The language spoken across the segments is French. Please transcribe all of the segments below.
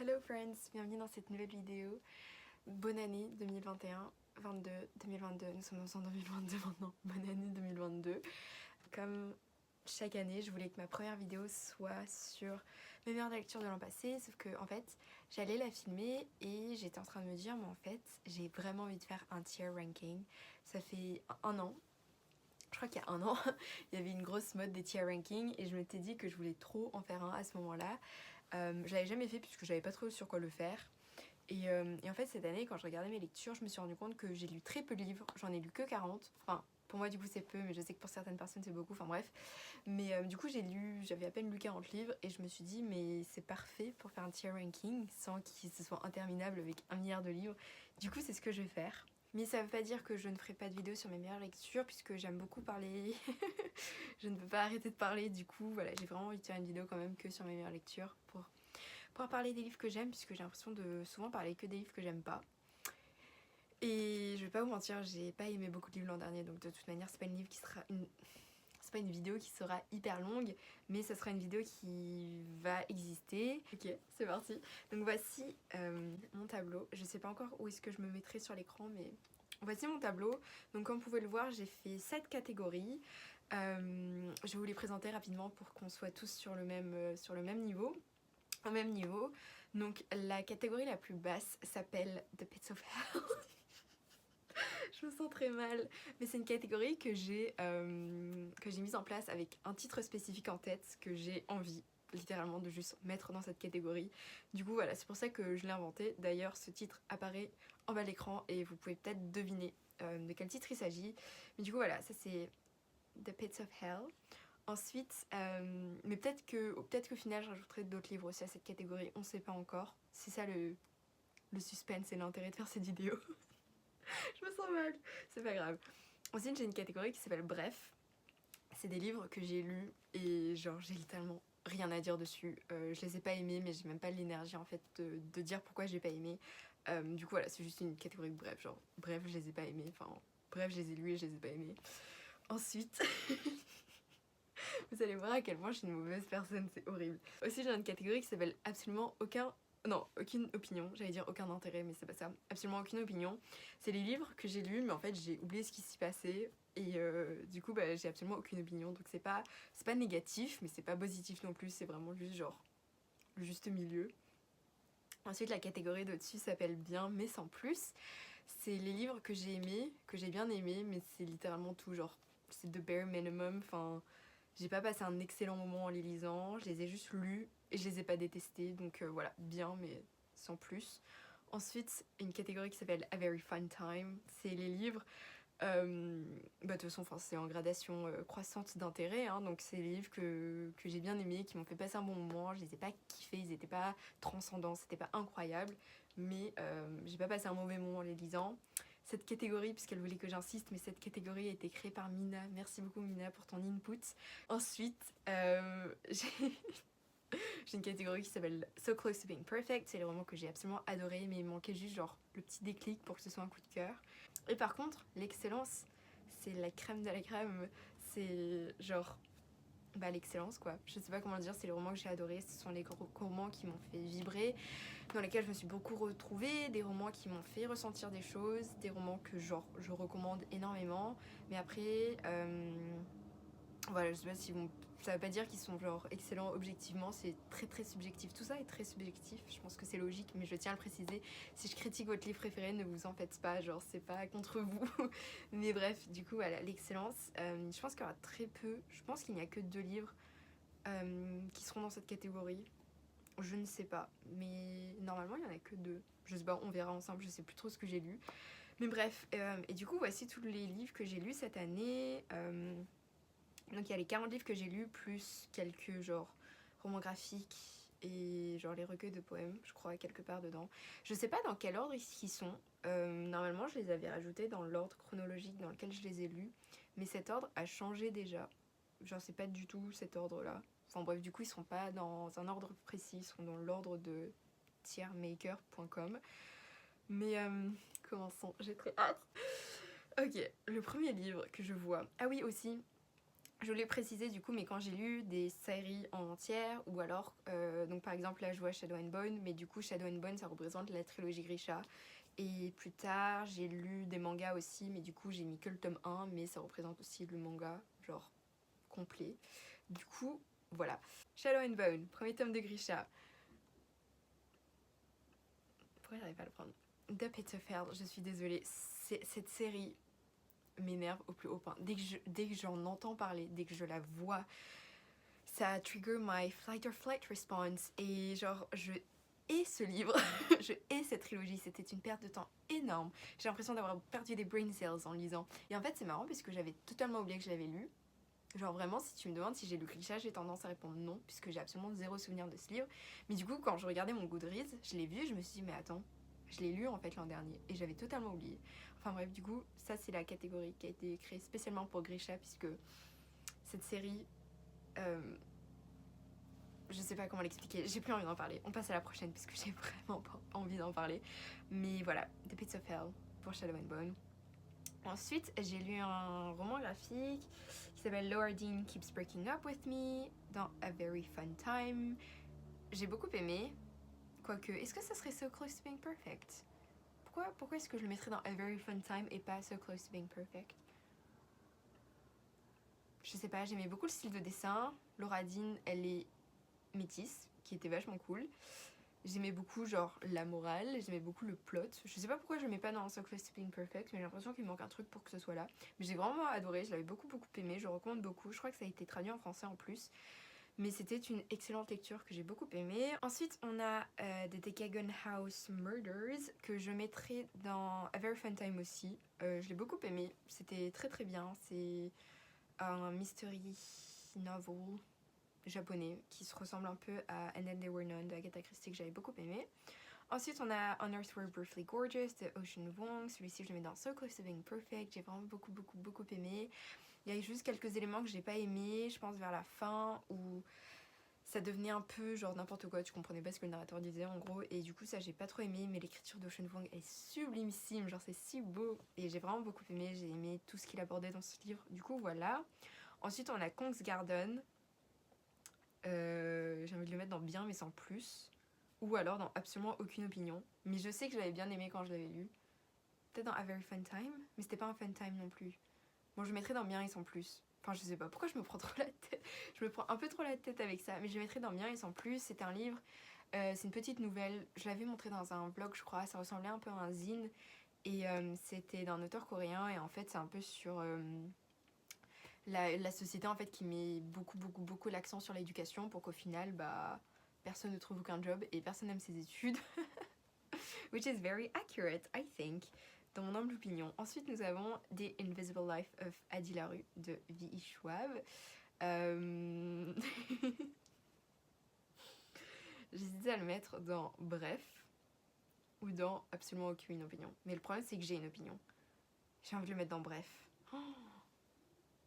Hello friends, bienvenue dans cette nouvelle vidéo. Bonne année 2021, 22, 2022, nous sommes en 2022 maintenant, bonne année 2022. Comme chaque année, je voulais que ma première vidéo soit sur mes meilleures lectures de l'an passé, sauf que en fait, j'allais la filmer et j'étais en train de me dire, mais en fait, j'ai vraiment envie de faire un tier ranking. Ça fait un an. Je crois qu'il y a un an, il y avait une grosse mode des tier rankings et je m'étais dit que je voulais trop en faire un à ce moment-là. Je l'avais jamais fait puisque j'avais pas trop sur quoi le faire. Et en fait, cette année, quand je regardais mes lectures, je me suis rendu compte que j'ai lu très peu de livres. J'en ai lu que 40. Enfin, pour moi, du coup, c'est peu, mais je sais que pour certaines personnes, c'est beaucoup. Enfin, bref. Mais du coup, j'avais à peine lu 40 livres et je me suis dit, mais c'est parfait pour faire un tier ranking sans qu'il se soit interminable avec 1 milliard de livres. Du coup, c'est ce que je vais faire. Mais ça veut pas dire que je ne ferai pas de vidéo sur mes meilleures lectures puisque j'aime beaucoup parler. Je ne peux pas arrêter de parler. Du coup, voilà, j'ai vraiment envie de faire une vidéo quand même que sur mes meilleures lectures pour parler des livres que j'aime puisque j'ai l'impression de souvent parler que des livres que j'aime pas. Et je vais pas vous mentir, j'ai pas aimé beaucoup de livres l'an dernier, donc de toute manière c'est pas une livre qui sera c'est pas une vidéo qui sera hyper longue, mais ça sera une vidéo qui va exister. Ok, c'est parti. Donc voici mon tableau. Je sais pas encore où est-ce que je me mettrai sur l'écran, mais voici mon tableau. Donc comme vous pouvez le voir, j'ai fait 7 catégories. Je vais vous les présenter rapidement pour qu'on soit tous sur le même niveau. Au même niveau. Donc la catégorie la plus basse s'appelle The Pits of Hell. Je me sens très mal. Mais c'est une catégorie que j'ai mise en place avec un titre spécifique en tête que j'ai envie littéralement de juste mettre dans cette catégorie. Du coup voilà, c'est pour ça que je l'ai inventé. D'ailleurs ce titre apparaît en bas de l'écran et vous pouvez peut-être deviner de quel titre il s'agit. Mais du coup voilà, ça c'est The Pits of Hell. Ensuite, mais peut-être qu'au final je rajouterai d'autres livres aussi à cette catégorie, on sait pas encore. C'est ça le suspense et l'intérêt de faire cette vidéo. Je me sens mal, c'est pas grave. Ensuite j'ai une catégorie qui s'appelle Bref. C'est des livres que j'ai lus et genre j'ai littéralement rien à dire dessus. Je les ai pas aimés mais j'ai même pas l'énergie en fait de dire pourquoi j'ai pas aimé. Du coup voilà, c'est juste une catégorie de bref, genre bref je les ai pas aimés, enfin bref je les ai lus et je les ai pas aimés. Ensuite... Vous allez voir à quel point je suis une mauvaise personne, c'est horrible. Aussi j'ai une catégorie qui s'appelle absolument aucun... Non, aucune opinion, j'allais dire aucun intérêt mais c'est pas ça. Absolument aucune opinion. C'est les livres que j'ai lus mais en fait j'ai oublié ce qui s'y passait et du coup bah, j'ai absolument aucune opinion. Donc c'est pas négatif mais c'est pas positif non plus, c'est vraiment juste genre le juste milieu. Ensuite la catégorie d'au-dessus s'appelle bien mais sans plus. C'est les livres que j'ai aimés, que j'ai bien aimés mais c'est littéralement tout genre c'est the bare minimum, enfin... J'ai pas passé un excellent moment en les lisant, je les ai juste lus et je les ai pas détestés, donc voilà, bien mais sans plus. Ensuite, une catégorie qui s'appelle A Very Fun Time, c'est les livres, de toute façon c'est en gradation croissante d'intérêt, hein, donc c'est les livres que j'ai bien aimés, qui m'ont fait passer un bon moment, je les ai pas kiffés, ils étaient pas transcendants, c'était pas incroyable, mais j'ai pas passé un mauvais moment en les lisant. Cette catégorie, puisqu'elle voulait que j'insiste, mais cette catégorie a été créée par Mina. Merci beaucoup Mina pour ton input. Ensuite, j'ai une catégorie qui s'appelle So Close to Being Perfect. C'est les romans que j'ai absolument adoré, mais il manquait juste genre le petit déclic pour que ce soit un coup de cœur. Et par contre, l'excellence, c'est la crème de la crème. C'est genre... Bah l'excellence quoi, je sais pas comment le dire, c'est les romans que j'ai adorés, ce sont les romans qui m'ont fait vibrer, dans lesquels je me suis beaucoup retrouvée, des romans qui m'ont fait ressentir des choses, des romans que genre je recommande énormément, mais après voilà, je sais pas si bon, ça veut pas dire qu'ils sont genre excellents objectivement, c'est très très subjectif, tout ça est très subjectif, je pense que c'est logique, mais je tiens à le préciser, si je critique votre livre préféré, ne vous en faites pas, genre c'est pas contre vous, mais bref, du coup voilà, l'excellence, je pense qu'il y aura très peu, je pense qu'il n'y a que 2 livres qui seront dans cette catégorie, je ne sais pas, mais normalement il y en a que 2, je sais pas, on verra ensemble, je sais plus trop ce que j'ai lu, mais bref, et du coup voici tous les livres que j'ai lus cette année. Donc il y a les 40 livres que j'ai lus, plus quelques genre romans graphiques et genre les recueils de poèmes, je crois, quelque part dedans. Je sais pas dans quel ordre ils sont. Normalement je les avais rajoutés dans l'ordre chronologique dans lequel je les ai lus, mais cet ordre a changé déjà. Genre c'est pas du tout cet ordre là. Enfin bref, du coup ils sont pas dans un ordre précis, ils sont dans l'ordre de tiermaker.com. Mais commençons, j'ai très hâte. Ok, le premier livre que je vois... Ah oui aussi, Je voulais préciser du coup, mais quand j'ai lu des séries en entière, ou alors, donc par exemple là je vois Shadow and Bone, mais du coup Shadow and Bone ça représente la trilogie Grisha. Et plus tard j'ai lu des mangas aussi, mais du coup j'ai mis que le tome 1, mais ça représente aussi le manga, genre complet. Du coup, voilà. Shadow and Bone, premier tome de Grisha. Pourquoi j'arrive pas à le prendre? The Pits of Hell, je suis désolée, cette série m'énerve au plus haut point. Dès que j'en entends parler, dès que je la vois, ça trigger my flight or flight response. Et genre, je hais ce livre, je hais cette trilogie. C'était une perte de temps énorme. J'ai l'impression d'avoir perdu des brain cells en lisant. Et en fait, c'est marrant puisque j'avais totalement oublié que je l'avais lu. Genre vraiment, si tu me demandes si j'ai lu Grisha, j'ai tendance à répondre non, puisque j'ai absolument zéro souvenir de ce livre. Mais du coup, quand je regardais mon Goodreads, je l'ai vu et je me suis dit, mais attends, je l'ai lu en fait l'an dernier et j'avais totalement oublié. Enfin bref, du coup, ça c'est la catégorie qui a été créée spécialement pour Grisha, puisque cette série, je sais pas comment l'expliquer, j'ai plus envie d'en parler. On passe à la prochaine, puisque j'ai vraiment pas envie d'en parler. Mais voilà, The Pits of Hell pour Shadow and Bone. Ensuite, j'ai lu un roman graphique qui s'appelle Laura Dean Keeps Breaking Up With Me dans A Very Fun Time. J'ai beaucoup aimé, quoique, est-ce que ça serait So Close to Being Perfect? Pourquoi est-ce que je le mettrais dans A Very Fun Time et pas So Close to Being Perfect? Je sais pas, j'aimais beaucoup le style de dessin. Laura Dean, elle est métisse, qui était vachement cool. J'aimais beaucoup genre la morale, j'aimais beaucoup le plot. Je sais pas pourquoi je le mets pas dans So Close to Being Perfect, mais j'ai l'impression qu'il me manque un truc pour que ce soit là. Mais j'ai vraiment adoré, je l'avais beaucoup aimé, je le recommande beaucoup. Je crois que ça a été traduit en français en plus. Mais c'était une excellente lecture que j'ai beaucoup aimée. Ensuite, on a The Decagon House Murders, que je mettrai dans A Very Fun Time aussi. Je l'ai beaucoup aimé, c'était très bien. C'est un mystery novel japonais qui se ressemble un peu à And Then There Were None de Agatha Christie que j'avais beaucoup aimé. Ensuite, on a On Earth We're Briefly Gorgeous de Ocean Vuong. Celui-ci, je le mets dans So Close to Being Perfect. J'ai vraiment beaucoup aimé. Il y a juste quelques éléments que j'ai pas aimé, je pense vers la fin, où ça devenait un peu genre n'importe quoi, tu comprenais pas ce que le narrateur disait en gros, et du coup ça j'ai pas trop aimé, mais l'écriture d'Ocean Vuong est sublimissime, genre c'est si beau, et j'ai vraiment beaucoup aimé, j'ai aimé tout ce qu'il abordait dans ce livre, du coup voilà. Ensuite on a Kong's Garden, j'ai envie de le mettre dans bien mais sans plus, ou alors dans absolument aucune opinion, mais je sais que je l'avais bien aimé quand je l'avais lu. Peut-être dans A Very Fun Time, mais c'était pas un fun time non plus. Bon, je mettrais dans bien et sans plus. Enfin, je sais pas pourquoi je me prends trop la tête. Je me prends un peu trop la tête avec ça, mais je mettrais dans bien et sans plus. C'est un livre, c'est une petite nouvelle. Je l'avais montré dans un vlog, je crois. Ça ressemblait un peu à un zine. Et c'était d'un auteur coréen. Et en fait, c'est un peu sur la société en fait qui met beaucoup l'accent sur l'éducation pour qu'au final, bah, personne ne trouve aucun job et personne n'aime ses études. Which is very accurate, I think, dans mon humble opinion. Ensuite, nous avons The Invisible Life of Adi Larue de V.I. Schwab. J'hésitais à le mettre dans Bref ou dans absolument aucune opinion. Mais le problème, c'est que j'ai une opinion. J'ai envie de le mettre dans Bref. Oh,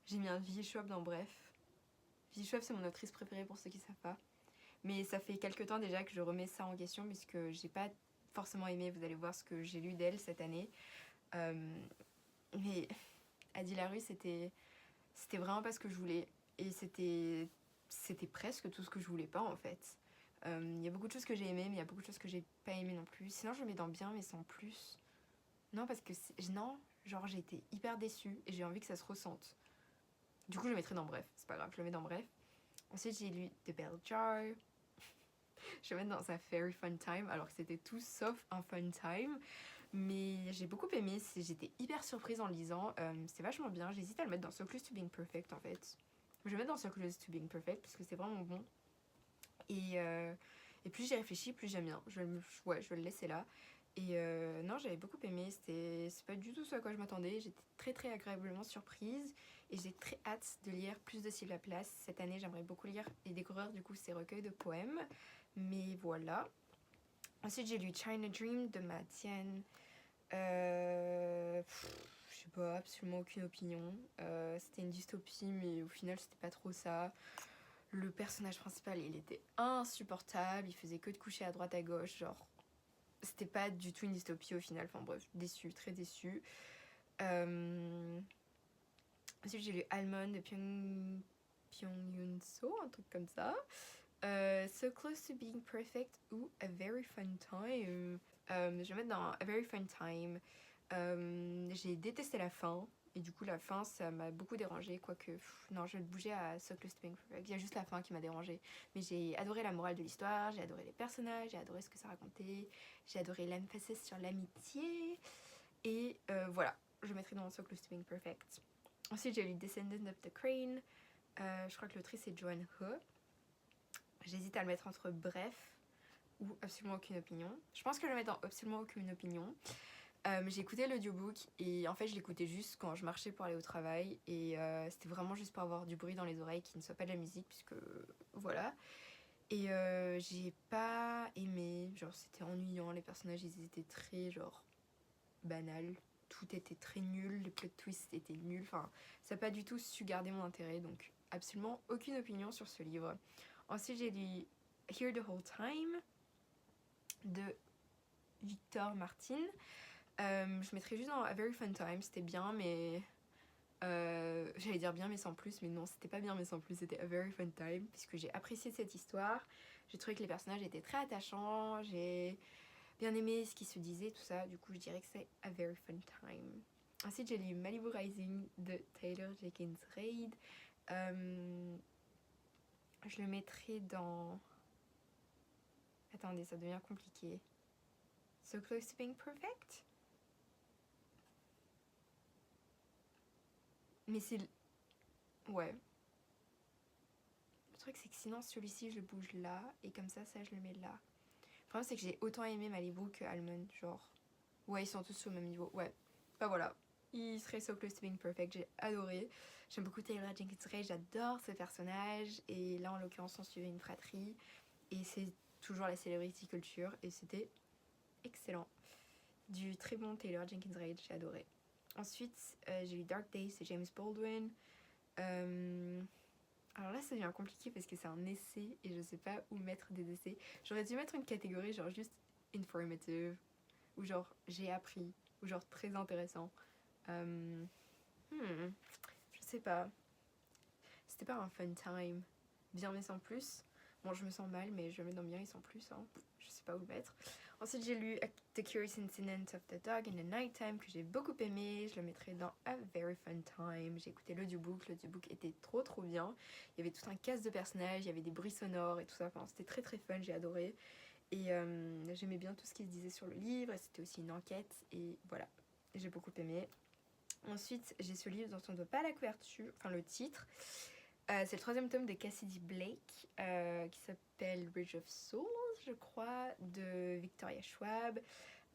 j'ai mis un V.I. Schwab dans Bref. V.I. Schwab, c'est mon autrice préférée pour ceux qui ne savent pas. Mais ça fait quelques temps déjà que je remets ça en question puisque j'ai pas forcément aimé, vous allez voir ce que j'ai lu d'elle cette année. Mais Adi Larue, c'était vraiment pas ce que je voulais. Et c'était presque tout ce que je voulais pas en fait. Il y a beaucoup de choses que j'ai aimées, mais il y a beaucoup de choses que j'ai pas aimées non plus. Sinon, je le mets dans bien, mais sans plus. Non, parce que non, genre j'ai été hyper déçue et j'ai envie que ça se ressente. Du coup, je le mettrai dans Bref, c'est pas grave, je le mets dans Bref. Ensuite, j'ai lu The Bell Jar. Je vais mettre dans un very fun time, alors que c'était tout sauf un fun time. Mais j'ai beaucoup aimé, j'étais hyper surprise en le lisant. C'était vachement bien, j'hésite à le mettre dans So Close to Being Perfect en fait. Je vais le mettre dans So Close to Being Perfect parce que c'est vraiment bon. Et plus j'y réfléchis, plus j'aime bien. Je vais le laisser là. Et non, j'avais beaucoup aimé, c'est pas du tout ce à quoi je m'attendais. J'étais très agréablement surprise et j'ai très hâte de lire plus de Sylvia Plath. Cette année, j'aimerais beaucoup lire et découvrir du coup ses recueils de poèmes. Mais voilà. Ensuite, j'ai lu China Dream de Ma Tian. Je sais pas, absolument aucune opinion. C'était une dystopie, mais au final, c'était pas trop ça. Le personnage principal, il était insupportable. Il faisait que de coucher à droite à gauche. Genre, c'était pas du tout une dystopie au final. Enfin bref, déçue, très déçue. Ensuite j'ai lu Almond de Pyong Yoon-so, un truc comme ça. So Close to Being Perfect ou A Very Fun Time. Je vais mettre dans A Very Fun Time. J'ai détesté la fin. Et du coup la fin ça m'a beaucoup dérangée. Quoique non, je vais bouger à So Close to Being Perfect. Il y a juste la fin qui m'a dérangée. Mais j'ai adoré la morale de l'histoire. J'ai adoré les personnages. J'ai adoré ce que ça racontait. J'ai adoré l'emphasis sur l'amitié. Et voilà, je mettrai dans So Close to Being Perfect. Ensuite j'ai lu Descendant of the Crane. Je crois que l'autrice c'est Joanne He. J'hésite à le mettre entre bref ou absolument aucune opinion. Je pense que je vais le mettre dans absolument aucune opinion. J'ai écouté l'audiobook et en fait je l'écoutais juste quand je marchais pour aller au travail et c'était vraiment juste pour avoir du bruit dans les oreilles qui ne soit pas de la musique puisque voilà. Et j'ai pas aimé, genre c'était ennuyant, les personnages ils étaient très genre banals, tout était très nul, les plot twists étaient nuls, enfin ça n'a pas du tout su garder mon intérêt donc absolument aucune opinion sur ce livre. Ensuite j'ai lu Here the Whole Time de Victor Martin. Je mettrais juste dans A Very Fun Time, c'était bien mais j'allais dire bien mais sans plus, mais non c'était pas bien mais sans plus, c'était A Very Fun Time puisque j'ai apprécié cette histoire, j'ai trouvé que les personnages étaient très attachants, j'ai bien aimé ce qui se disait, tout ça, du coup je dirais que c'est A Very Fun Time. Ensuite j'ai lu Malibu Rising de Taylor Jenkins Reid. Je le mettrai dans... Attendez, ça devient compliqué. So Close to Being Perfect. Mais c'est... Ouais. Le truc c'est que sinon celui-ci je le bouge là et comme ça je le mets là. Le problème c'est que j'ai autant aimé Malibu que Almond, genre... Ouais, ils sont tous au même niveau, ouais. Bah voilà, il serait So Close to Being Perfect, j'ai adoré. J'aime beaucoup Taylor Jenkins Reid, j'adore ce personnage. Et là en l'occurrence on suivait une fratrie. Et c'est toujours la celebrity culture et c'était excellent. Du très bon Taylor Jenkins Reid, j'ai adoré. Ensuite j'ai lu Dark Days de James Baldwin. Alors là ça devient compliqué parce que c'est un essai et je sais pas où mettre des essais. J'aurais dû mettre une catégorie genre juste informative ou genre j'ai appris ou genre très intéressant. Je sais pas. C'était pas un fun time. Bien mais sans plus. Bon je me sens mal mais je le mets dans bien et sans plus. Hein. Je sais pas où le mettre. Ensuite j'ai lu The Curious Incident of the Dog in the Nighttime que j'ai beaucoup aimé. Je le mettrai dans A Very Fun Time. J'ai écouté l'audiobook. L'audiobook était trop bien. Il y avait tout un cast de personnages. Il y avait des bruits sonores et tout ça. Enfin, c'était très fun. J'ai adoré. Et j'aimais bien tout ce qui se disait sur le livre. C'était aussi une enquête. Et voilà. J'ai beaucoup aimé. Ensuite, j'ai ce livre dont on ne voit pas la couverture, enfin le titre. C'est le 3e tome de Cassidy Blake qui s'appelle Bridge of Souls, je crois, de Victoria Schwab.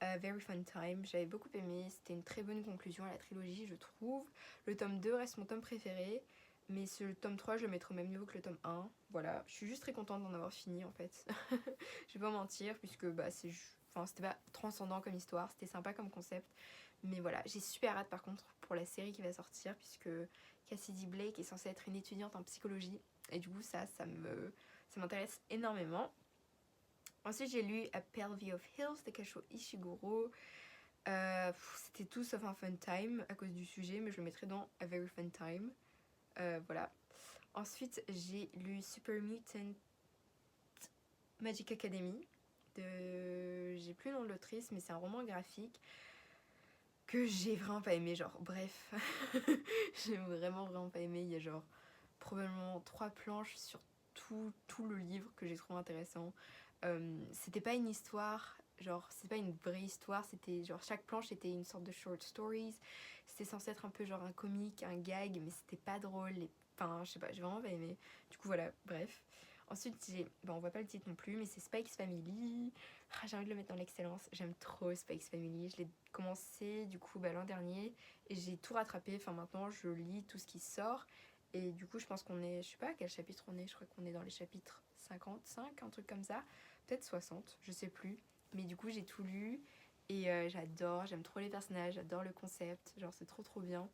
Very Fun Time, j'avais beaucoup aimé, c'était une très bonne conclusion à la trilogie je trouve. Le tome 2 reste mon tome préféré, mais le tome 3 je le mettrai au même niveau que le tome 1. Voilà, je suis juste très contente d'en avoir fini en fait. Je vais pas mentir puisque bah, c'était pas transcendant comme histoire, c'était sympa comme concept. Mais voilà, j'ai super hâte par contre pour la série qui va sortir puisque Cassidy Blake est censée être une étudiante en psychologie et du coup ça m'intéresse énormément. Ensuite j'ai lu A Pale View of Hills de Kazuo Ishiguro. C'était tout sauf un fun time à cause du sujet mais je le mettrai dans A Very Fun Time. Voilà. Ensuite j'ai lu Super Mutant Magic Academy j'ai plus le nom de l'autrice mais c'est un roman graphique que j'ai vraiment pas aimé, genre bref. J'ai vraiment pas aimé. Il y a genre probablement 3 planches sur tout le livre que j'ai trouvé intéressant. C'était pas une histoire, genre c'est pas une vraie histoire, c'était genre chaque planche était une sorte de short stories. C'était censé être un peu genre un comique, un gag, mais c'était pas drôle. Enfin, je sais pas, j'ai vraiment pas aimé. Du coup voilà, bref. Ensuite, on voit pas le titre non plus, mais c'est Spikes Family. J'ai envie de le mettre dans l'excellence. J'aime trop Spikes Family. Je l'ai commencé du coup l'an dernier et j'ai tout rattrapé. Enfin, maintenant, je lis tout ce qui sort. Et du coup, je pense qu'on est, je sais pas à quel chapitre on est. Je crois qu'on est dans les chapitres 55, un truc comme ça. Peut-être 60, je sais plus. Mais du coup, j'ai tout lu et j'aime trop les personnages, j'adore le concept. Genre, c'est trop bien.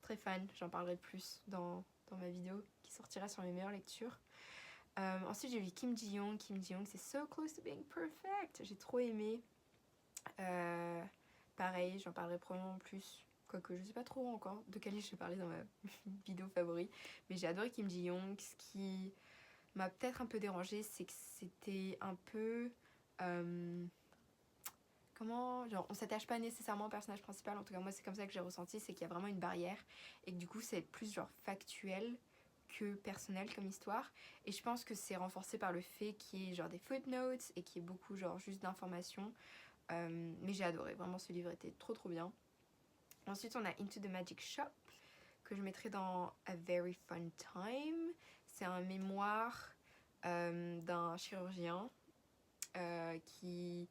Très fan. J'en parlerai plus dans ma vidéo qui sortira sur mes meilleures lectures. Ensuite j'ai lu Kim Ji-young. Kim Ji-young c'est So Close to Being Perfect. J'ai trop aimé. Pareil, j'en parlerai probablement plus quoique je sais pas trop encore de quel livre je vais parler dans ma vidéo favori, mais j'ai adoré Kim Ji-young. Ce qui m'a peut-être un peu dérangée, c'est que c'était un peu... comment... Genre, on s'attache pas nécessairement au personnage principal, en tout cas moi c'est comme ça que j'ai ressenti, c'est qu'il y a vraiment une barrière, et que du coup c'est plus genre factuel que personnel comme histoire, et je pense que c'est renforcé par le fait qu'il y ait genre des footnotes, et qu'il y ait beaucoup genre juste d'informations, mais j'ai adoré, vraiment ce livre était trop trop bien. Ensuite on a Into the Magic Shop, que je mettrai dans A Very Fun Time. C'est un mémoire d'un chirurgien qui...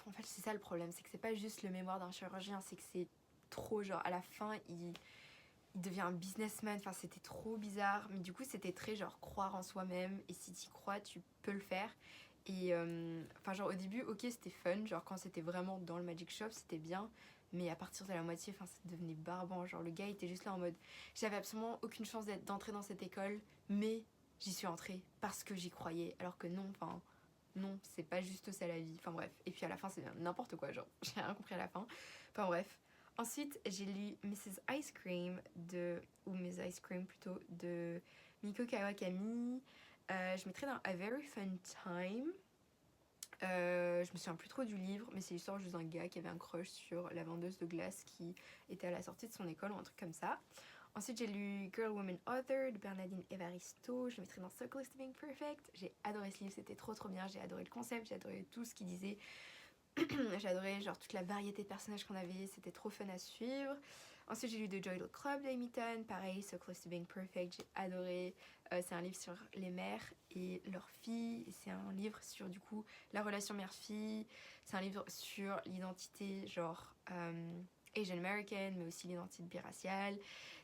En fait, c'est ça le problème, c'est que c'est pas juste le mémoire d'un chirurgien, c'est que c'est trop genre à la fin, il devient un businessman, enfin c'était trop bizarre, mais du coup c'était très genre croire en soi-même, et si t'y crois, tu peux le faire. Et enfin genre au début, ok c'était fun, genre quand c'était vraiment dans le Magic Shop, c'était bien, mais à partir de la moitié, enfin ça devenait barbant, genre le gars était juste là en mode, j'avais absolument aucune chance d'entrer dans cette école, mais j'y suis entrée parce que j'y croyais, alors que non, enfin non, c'est pas juste ça la vie, enfin bref, et puis à la fin c'est n'importe quoi, genre j'ai rien compris à la fin, enfin bref. Ensuite, j'ai lu Mrs. Ice Cream ou Miss Ice Cream plutôt, de Miko Kawakami. Je mettrai dans A Very Fun Time. Je me souviens plus trop du livre, mais c'est l'histoire juste d'un gars qui avait un crush sur la vendeuse de glace qui était à la sortie de son école ou un truc comme ça. Ensuite, j'ai lu Girl, Woman, Author de Bernardine Evaristo. Je le mettrai dans Circle of Being Perfect. J'ai adoré ce livre, c'était trop trop bien. J'ai adoré le concept, j'ai adoré tout ce qu'il disait. J'ai adoré genre toute la variété de personnages qu'on avait, c'était trop fun à suivre. Ensuite j'ai lu The Joy Luck Club d'Amy Tan, pareil, So Close to Being Perfect, j'ai adoré. C'est un livre sur les mères et leurs filles, c'est un livre sur du coup la relation mère-fille, c'est un livre sur l'identité genre Asian American, mais aussi l'identité biraciale.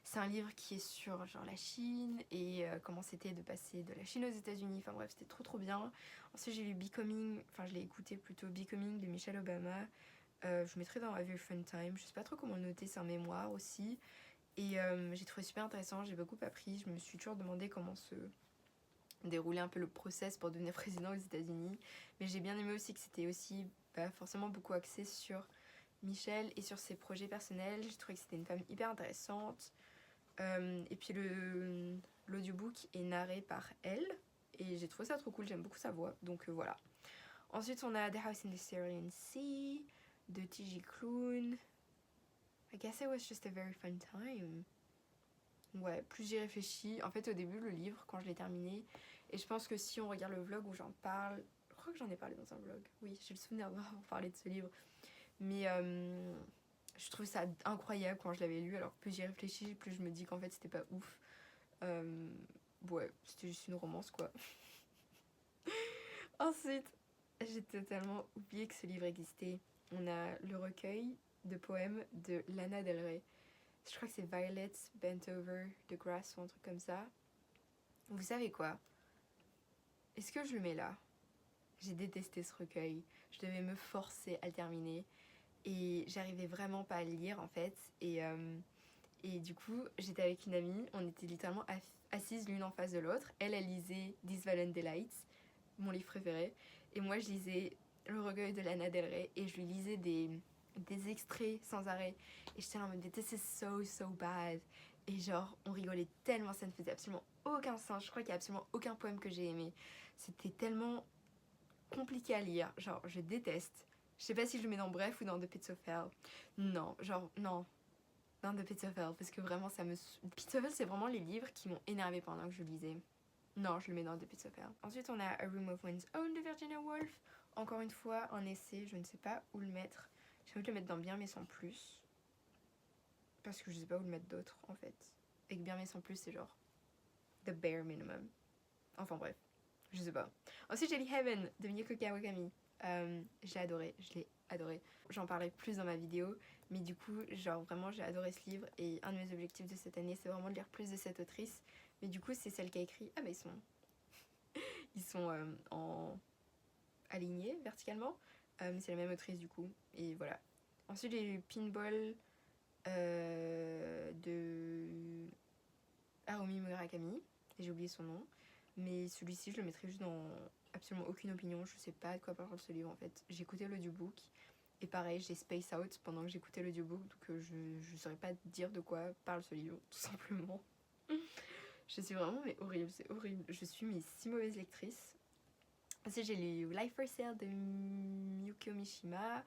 C'est un livre qui est sur genre la Chine et comment c'était de passer de la Chine aux États-Unis, enfin bref, c'était trop trop bien. Ensuite j'ai lu Becoming, enfin je l'ai écouté plutôt, Becoming de Michelle Obama. Je mettrai dans A Very Fun Time, je sais pas trop comment le noter, c'est un mémoire aussi. Et j'ai trouvé super intéressant, j'ai beaucoup appris, je me suis toujours demandé comment se déroulait un peu le process pour devenir président aux États-Unis. Mais j'ai bien aimé aussi que c'était aussi forcément beaucoup axé sur Michelle et sur ses projets personnels. J'ai trouvé que c'était une femme hyper intéressante. Et puis l'audiobook est narré par elle. Et j'ai trouvé ça trop cool, j'aime beaucoup sa voix. Donc voilà. Ensuite, on a The House in the Syrian Sea de T.J. Klune. I guess it was just a very fun time. Ouais, plus j'y réfléchis. En fait, au début, le livre, quand je l'ai terminé, et je pense que si on regarde le vlog où j'en parle, je crois que j'en ai parlé dans un vlog. Oui, j'ai le souvenir d'avoir parlé de ce livre. Mais je trouve ça incroyable quand je l'avais lu. Alors plus j'y réfléchis, plus je me dis qu'en fait, c'était pas ouf. Ouais, c'était juste une romance, quoi. Ensuite, j'ai totalement oublié que ce livre existait. On a le recueil de poèmes de Lana Del Rey. Je crois que c'est Violet Bent Over the Grass ou un truc comme ça. Vous savez quoi? Est-ce que je le mets là? J'ai détesté ce recueil. Je devais me forcer à le terminer. Et j'arrivais vraiment pas à le lire en fait. Et du coup, j'étais avec une amie. On était littéralement assises l'une en face de l'autre. Elle lisait This Violent Delights, mon livre préféré. Et moi, je lisais le recueil de Lana Del Rey. Et je lui lisais des extraits sans arrêt. Et j'étais là en mode, this is so bad. Et genre, on rigolait tellement, ça ne faisait absolument aucun sens. Je crois qu'il y a absolument aucun poème que j'ai aimé. C'était tellement compliqué à lire. Genre, je déteste. Je sais pas si je le mets dans Bref ou dans The Pits of Hell. Non, genre, non. Dans The Pits of Hell, parce que vraiment, ça me... Pits of Hell, c'est vraiment les livres qui m'ont énervé pendant que je lisais. Non, je le mets dans The Pits of Hell. Ensuite, on a A Room of One's Own de Virginia Woolf. Encore une fois, un essai, je ne sais pas où le mettre. J'ai envie de le mettre dans Bien mais sans plus. Parce que je sais pas où le mettre d'autre, en fait. Et que Bien mais sans plus, c'est genre the bare minimum. Enfin bref, je sais pas. Ensuite, j'ai lu Heaven de Miyako Kawakami. J'ai adoré, je l'ai adoré. J'en parlerai plus dans ma vidéo, mais du coup, genre vraiment, j'ai adoré ce livre. Et un de mes objectifs de cette année, c'est vraiment de lire plus de cette autrice. Mais du coup, c'est celle qui a écrit... Ah bah ils sont en alignés verticalement. Mais c'est la même autrice du coup. Et voilà. Ensuite, j'ai lu Pinball de Harumi Murakami. Et j'ai oublié son nom. Mais celui-ci, je le mettrai juste dans absolument aucune opinion. Je sais pas de quoi parle ce livre en fait. J'ai écouté l'audiobook Et pareil, j'ai space out pendant que j'écoutais l'audiobook, donc je ne saurais pas dire de quoi parle ce livre, tout simplement. Je suis vraiment mais horrible, c'est horrible. Je suis mais si mauvaise lectrice. Ensuite, j'ai lu Life for Sale de Miyuko Mishima.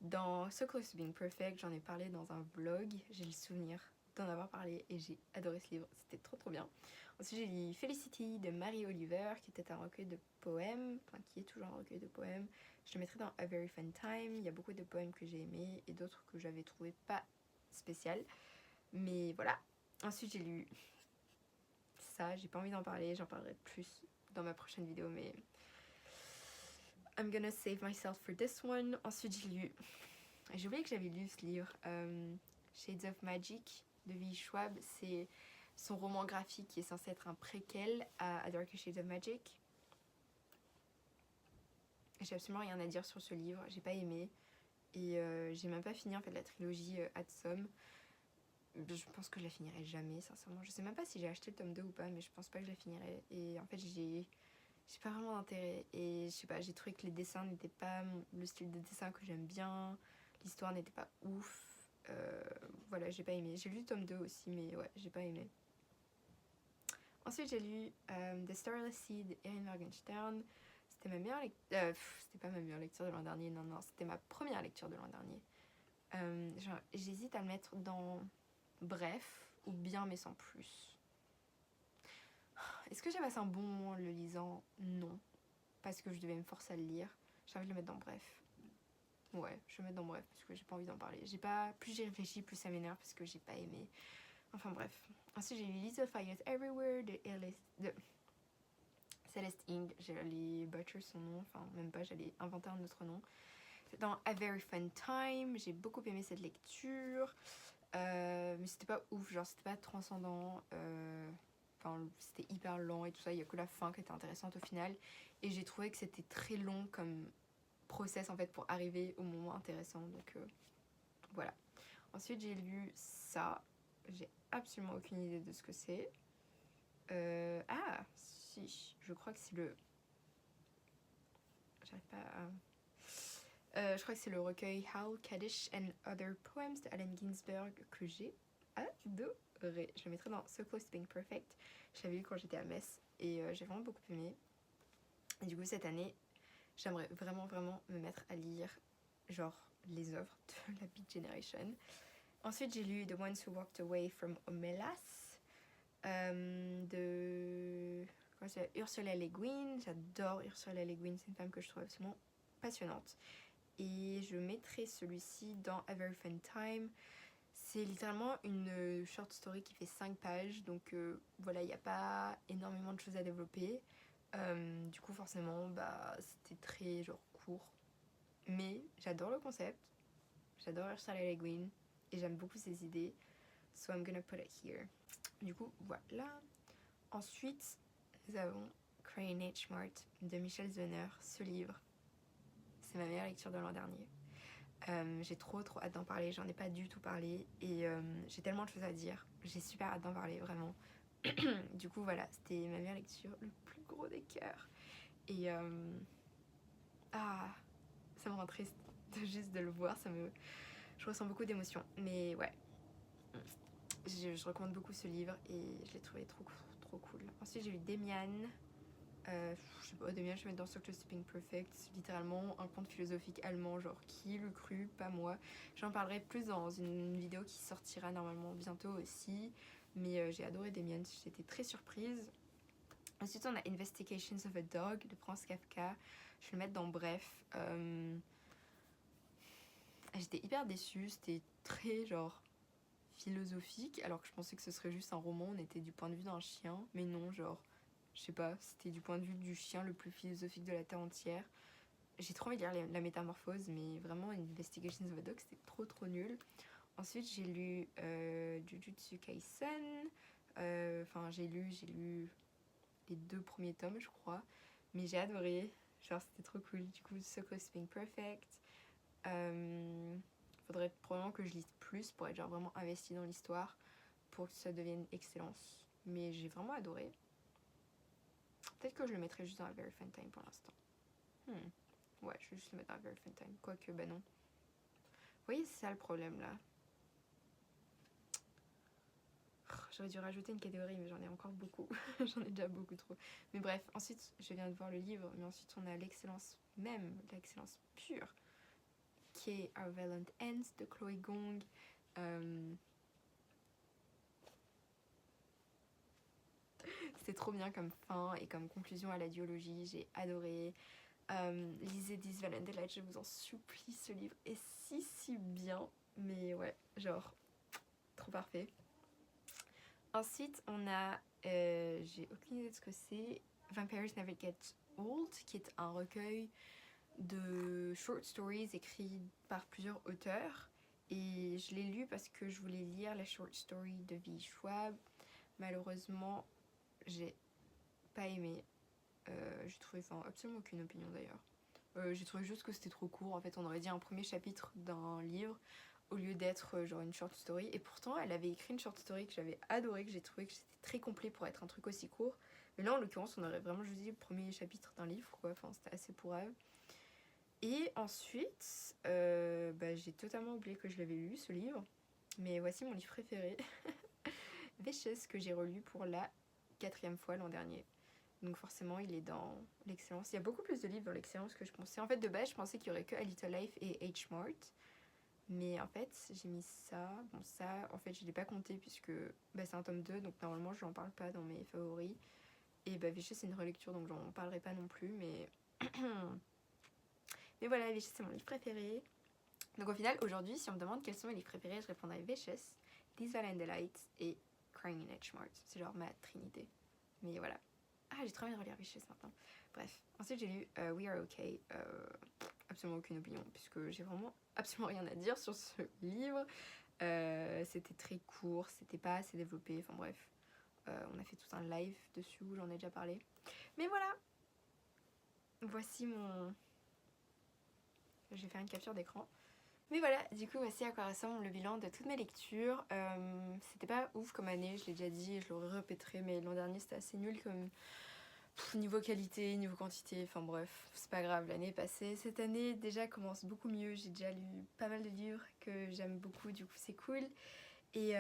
Dans So Close to Being Perfect, j'en ai parlé dans un vlog. J'ai le souvenir d'en avoir parlé et j'ai adoré ce livre. C'était trop bien. Ensuite, j'ai lu Felicity de Mary Oliver, qui était un recueil de poèmes, enfin qui est toujours un recueil de poèmes. Je le mettrai dans A Very Fun Time. Il y a beaucoup de poèmes que j'ai aimés et d'autres que j'avais trouvé pas spécial. Mais voilà. Ensuite, j'ai lu ça. J'ai pas envie d'en parler. J'en parlerai plus dans ma prochaine vidéo, mais I'm gonna save myself for this one. Ensuite, j'ai lu... J'ai oublié que j'avais lu ce livre. Shades of Magic de V. Schwab. C'est son roman graphique qui est censé être un préquel à Darker Shades of Magic. J'ai absolument rien à dire sur ce livre. J'ai pas aimé. Et j'ai même pas fini en fait la trilogie Adsum. Je pense que je la finirai jamais, sincèrement. Je sais même pas si j'ai acheté le tome 2 ou pas, mais je pense pas que je la finirai. Et en fait, j'ai pas vraiment d'intérêt. Et je sais pas, j'ai trouvé que les dessins n'étaient pas le style de dessin que j'aime bien. L'histoire n'était pas ouf. Voilà, j'ai pas aimé. J'ai lu le tome 2 aussi, mais ouais, j'ai pas aimé. Ensuite, j'ai lu The Starless Sea d'Erin Morgenstern. C'était ma meilleure lecture. C'était pas ma meilleure lecture de l'an dernier, non, c'était ma première lecture de l'an dernier. J'hésite à le mettre dans bref ou bien mais sans plus. Est-ce que j'ai passé un bon moment en le lisant? Non, parce que je devais me forcer à le lire. J'ai envie de le mettre dans bref. Ouais, je vais le mettre dans bref parce que j'ai pas envie d'en parler. Plus j'y réfléchis, plus ça m'énerve parce que j'ai pas aimé. Enfin bref. Ensuite j'ai lu Little Fires Everywhere de Celeste Ng. J'allais butcher son nom, enfin même pas, j'allais inventer un autre nom. C'est dans A Very Fun Time. J'ai beaucoup aimé cette lecture. Mais c'était pas ouf, genre c'était pas transcendant. Enfin, c'était hyper lent et tout ça. Il y a que la fin qui était intéressante au final. Et j'ai trouvé que c'était très long comme process en fait pour arriver au moment intéressant. Donc voilà. Ensuite j'ai lu ça. J'ai absolument aucune idée de ce que c'est. Ah si, je crois que c'est le... J'arrive pas à... je crois que c'est le recueil Howl, Kaddish and Other Poems de Allen Ginsberg que j'ai adoré. Je le mettrai dans So Close to Being Perfect. Je l'avais lu quand j'étais à Metz et j'ai vraiment beaucoup aimé. Et du coup cette année, j'aimerais vraiment me mettre à lire genre les œuvres de la Beat Generation. Ensuite j'ai lu The Ones Who Walked Away from Omelas de Ursula Le Guin. J'adore Ursula Le Guin, c'est une femme que je trouve absolument passionnante. Et je mettrai celui-ci dans A Very Fun Time. C'est littéralement une short story qui fait 5 pages, donc voilà, il n'y a pas énormément de choses à développer. Du coup forcément bah c'était très genre court. Mais j'adore le concept, j'adore Ursula Le Guin et j'aime beaucoup ses idées. So I'm gonna put it here. Du coup voilà. Ensuite nous avons Crying H. Mart de Michel Zauner. Ce livre, c'est ma meilleure lecture de l'an dernier. J'ai trop hâte d'en parler, j'en ai pas du tout parlé et j'ai tellement de choses à dire, j'ai super hâte d'en parler vraiment. Du coup voilà, c'était ma meilleure lecture, le plus gros des cœurs. Et ça me rend triste juste de le voir, je ressens beaucoup d'émotions. Mais ouais, je recommande beaucoup ce livre et je l'ai trouvé trop cool. Ensuite j'ai lu Demian. Je sais pas, Demian, je vais mettre dans So Close to Being Perfect. C'est littéralement un conte philosophique allemand, genre qui l'eût cru, pas moi. J'en parlerai plus dans une vidéo qui sortira normalement bientôt aussi. Mais j'ai adoré Demian, j'étais très surprise. Ensuite on a Investigations of a Dog de Franz Kafka. Je vais le mettre dans bref. J'étais hyper déçue, c'était très genre philosophique, alors que je pensais que ce serait juste un roman, on était du point de vue d'un chien. Mais non, genre... Je sais pas, c'était du point de vue du chien le plus philosophique de la Terre entière. J'ai trop envie de lire la métamorphose, mais vraiment Investigations of a Dog, c'était trop nul. Ensuite j'ai lu Jujutsu Kaisen. Enfin j'ai lu les 2 premiers tomes je crois. Mais j'ai adoré, genre c'était trop cool. Du coup So Close to Being Perfect. Faudrait probablement que je lise plus pour être genre vraiment investie dans l'histoire, pour que ça devienne excellence. Mais j'ai vraiment adoré. Peut-être que je le mettrai juste dans A Very Fun Time pour l'instant. Ouais, je vais juste le mettre dans A Very Fun Time. Quoique, bah non. voyez, c'est ça le problème là. J'aurais dû rajouter une catégorie, mais j'en ai encore beaucoup. J'en ai déjà beaucoup trop. Mais bref, ensuite, je viens de voir le livre, mais ensuite on a l'excellence même, l'excellence pure, qui est Our Valiant Ends de Chloé Gong. C'était trop bien comme fin et comme conclusion à la duologie, j'ai adoré. Lisez This Valiant Delight, je vous en supplie, ce livre est si bien. Mais ouais, genre, trop parfait. Ensuite, on a, j'ai aucune idée de ce que c'est, Vampires Never Get Old, qui est un recueil de short stories écrits par plusieurs auteurs. Et je l'ai lu parce que je voulais lire la short story de V. Schwab. Malheureusement, j'ai pas aimé. J'ai trouvé, enfin, absolument aucune opinion d'ailleurs. J'ai trouvé juste que c'était trop court. En fait, on aurait dit un premier chapitre d'un livre au lieu d'être genre une short story. Et pourtant, elle avait écrit une short story que j'avais adorée, que j'ai trouvé que c'était très complet pour être un truc aussi court. Mais là, en l'occurrence, on aurait vraiment juste dit le premier chapitre d'un livre, quoi. Enfin, c'était assez pourrave. Et ensuite, j'ai totalement oublié que je l'avais lu, ce livre. Mais voici mon livre préféré. Vicious, que j'ai relu pour la 4e fois l'an dernier. Donc forcément, il est dans l'excellence. Il y a beaucoup plus de livres dans l'excellence que je pensais. En fait, de base, je pensais qu'il y aurait que A Little Life et H. Mart. Mais en fait, j'ai mis ça. Bon, ça, en fait, je l'ai pas compté puisque c'est un tome 2. Donc normalement, je n'en parle pas dans mes favoris. Et Vicious, c'est une relecture, donc j'en parlerai pas non plus. Mais voilà, Vicious, c'est mon livre préféré. Donc au final, aujourd'hui, si on me demande quels sont mes livres préférés, je répondrai Vicious, This Valiant Delight et Crying in H. Mart. C'est genre ma trinité. Mais voilà. Ah, j'ai trop envie de relire Vicious maintenant. Bref. Ensuite, j'ai lu We Are Okay. Absolument aucune opinion, puisque j'ai vraiment absolument rien à dire sur ce livre. C'était très court, c'était pas assez développé. Enfin bref. On a fait tout un live dessus, j'en ai déjà parlé. Mais voilà. Voici mon... Je vais faire une capture d'écran. Mais voilà, du coup, voici à quoi ressemble le bilan de toutes mes lectures. C'était pas ouf comme année, je l'ai déjà dit, je le répéterai, mais l'an dernier c'était assez nul comme niveau qualité, niveau quantité, enfin bref, c'est pas grave, l'année est passée. Cette année déjà commence beaucoup mieux, j'ai déjà lu pas mal de livres que j'aime beaucoup, du coup c'est cool. Et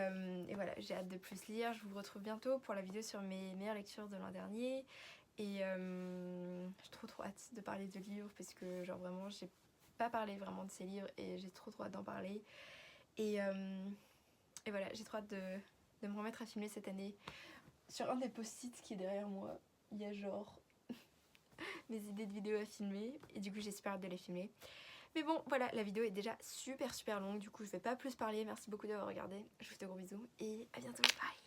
voilà, j'ai hâte de plus lire, je vous retrouve bientôt pour la vidéo sur mes meilleures lectures de l'an dernier. Et j'ai trop hâte de parler de livres, parce que genre vraiment j'ai pas parlé vraiment de ces livres et j'ai trop hâte d'en parler. Et voilà, j'ai trop hâte de me remettre à filmer cette année. Sur un des post-it qui est derrière moi, il y a genre mes idées de vidéos à filmer et du coup j'espère hâte de les filmer. Mais bon, voilà, la vidéo est déjà super longue, du coup je vais pas plus parler. Merci beaucoup d'avoir regardé, je vous fais de gros bisous et à bientôt, bye.